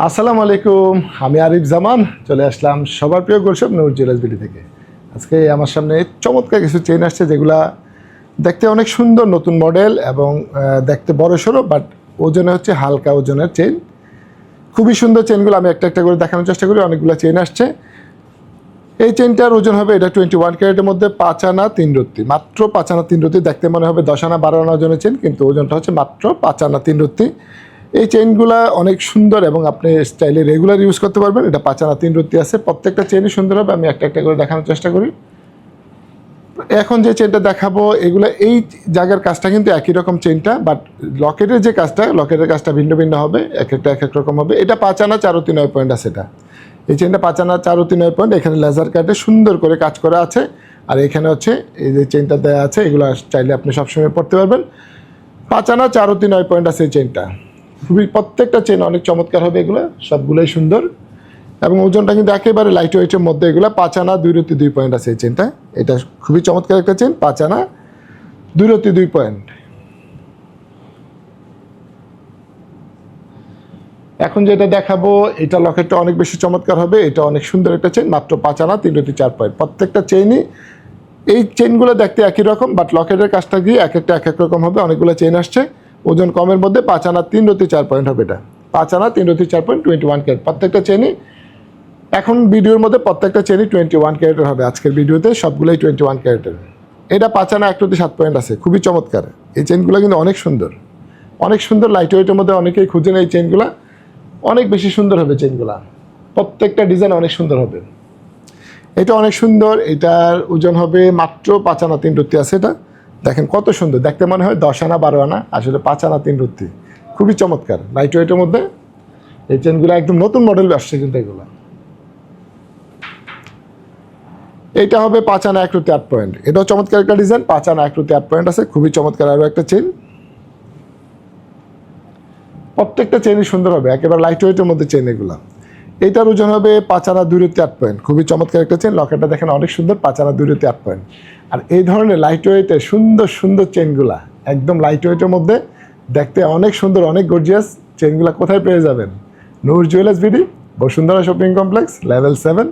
আসসালামু আলাইকুম, আমি আরিফ জামান চলে আসলাম সবার প্রিয় গোলশপ নূর জুয়েলার্স বিডি থেকে। আজকে আমার সামনে চমৎকার কিছু চেইন আসছে যেগুলা দেখতে অনেক সুন্দর, নতুন মডেল এবং দেখতে বড় সড়ো, বাট ওজনে হচ্ছে হালকা ওজনের চেইন। খুবই সুন্দর চেইনগুলো আমি একটা একটা করে দেখানোর চেষ্টা করি। অনেকগুলো চেইন আসছে। এই চেইনটার ওজন হবে, এটা 21 ক্যারেটের মধ্যে 5 আনা 3 রত্তি, মাত্র 5 আনা 3 রত্তি। দেখতে মনে হবে 10 আনা 12 আনা ওজনের চেইন, কিন্তু ওজনটা হচ্ছে মাত্র 5 আনা 3 রত্তি। এই চেইনগুলো অনেক সুন্দর এবং আপনি স্টাইলে রেগুলার ইউজ করতে পারবেন। এটা 5 আনা 3 রত্তি আছে, প্রত্যেকটা চেইনই সুন্দর হবে। আমি একটা একটা করে দেখানোর চেষ্টা করি। এখন যে চেইনটা দেখাবো, এগুলো এই জায়গার কাজটা কিন্তু একই রকম চেইনটা, বাট লকেটের যে কাজটা, লকেটের কাজটা ভিন্ন ভিন্ন হবে, এক একটা এক এক রকম হবে। এটা 5 আনা 4 রত্তি 9 পয়েন্ট আছে। এটা এই চেইনটা 5 আনা 4 রত্তি 9 পয়েন্ট। এখানে লেজার কাটে সুন্দর করে কাজ করা আছে। আর এখানে হচ্ছে এই যে চেইনটা দেওয়া আছে, এগুলো চাইলে আপনি সবসময় পড়তে পারবেন। 5 আনা 4 রত্তি 9 পয়েন্ট আছে এই চেইনটা। খুবই প্রত্যেকটা চেইন অনেক চমৎকার হবে, এগুলো সবগুলোই সুন্দর এবং ওজনটা কিন্তু একেবারে লাইট ওয়েটের মধ্যে। এগুলো 5 আনা 2 রত্তি 2 পয়েন্ট আছে এই চেইনটা। এটা খুবই চমৎকার একটা চেইন, 5 আনা 2 রত্তি 2 পয়েন্ট। এখন যেটা দেখাবো, এটা লকেটটা অনেক বেশি চমৎকার হবে। এটা অনেক সুন্দর একটা চেইন, মাত্র 5 আনা 3 রত্তি 4 পয়েন্ট। প্রত্যেকটা চেইনই, এই চেইনগুলো দেখতে একই রকম, বাট লকেটের কাজটা গিয়ে এক একটা এক এক রকম হবে। অনেকগুলো চেইন আসছে, ওজন কমের মধ্যে 5 আনা 3 রত্তি 4 পয়েন্ট হবে। এটা 5 আনা 3 রত্তি 4 পয়েন্ট, 21 ক্যারেট। প্রত্যেকটা চেইনই এখন ভিডিওর মধ্যে প্রত্যেকটা চেইনই 21 ক্যারেটের হবে। আজকের ভিডিওতে সবগুলোই 21 ক্যারেটের। এটা 5 আনা 1 রত্তি 7 পয়েন্ট আছে, খুবই চমৎকার। এই চেইনগুলো কিন্তু অনেক সুন্দর, অনেক সুন্দর। লাইট ওয়েটের মধ্যে অনেকেই খুঁজেন এই চেইনগুলো, অনেক বেশি সুন্দর হবে চেইনগুলো। প্রত্যেকটা ডিজাইন অনেক সুন্দর হবে। এটা অনেক সুন্দর। এটার ওজন হবে মাত্র 5 আনা 3 রত্তি আছে। এটা দেখেন কত সুন্দর, দেখতে মনে হয় 10 আনা 12 আনা, আসলে 5 আনা 3 রত্তি। খুবই চমৎকার লাইট ওয়েটের মধ্যে। এই চেনগুলো একদম নতুন মডেল আসছে কিন্তু এগুলো। এইটা হবে 5 আনা 1 রত্তি 8 পয়েন্ট। এটাও চমৎকার একটা ডিজাইন, 5 আনা 1 রত্তি 8 পয়েন্ট আছে, খুবই চমৎকার আরও একটা চেন। প্রত্যেকটা চেনই সুন্দর হবে, একেবারে লাইট ওয়েটের মধ্যে চেন এগুলো। এইটার ওজন হবে 5 আনা 2 রত্তি 8 পয়েন্ট। খুবই চমৎকার একটা চেন। লকেটটা দেখেন অনেক সুন্দর, 5 আনা 2 রত্তি 8 পয়েন্ট। আর এই ধরনের লাইট ওয়েটের সুন্দর সুন্দর চেনগুলা, একদম লাইট ওয়েটের মধ্যে দেখতে অনেক সুন্দর, অনেক গর্জিয়াস চেনগুলা কোথায় পেয়ে যাবেন? Noor jewellers BD, Bashundhara shopping complex, level 7,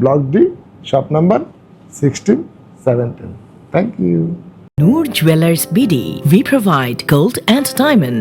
block D, shop number 1617। Thank you. Noor Jewelers BD. We provide gold and diamond.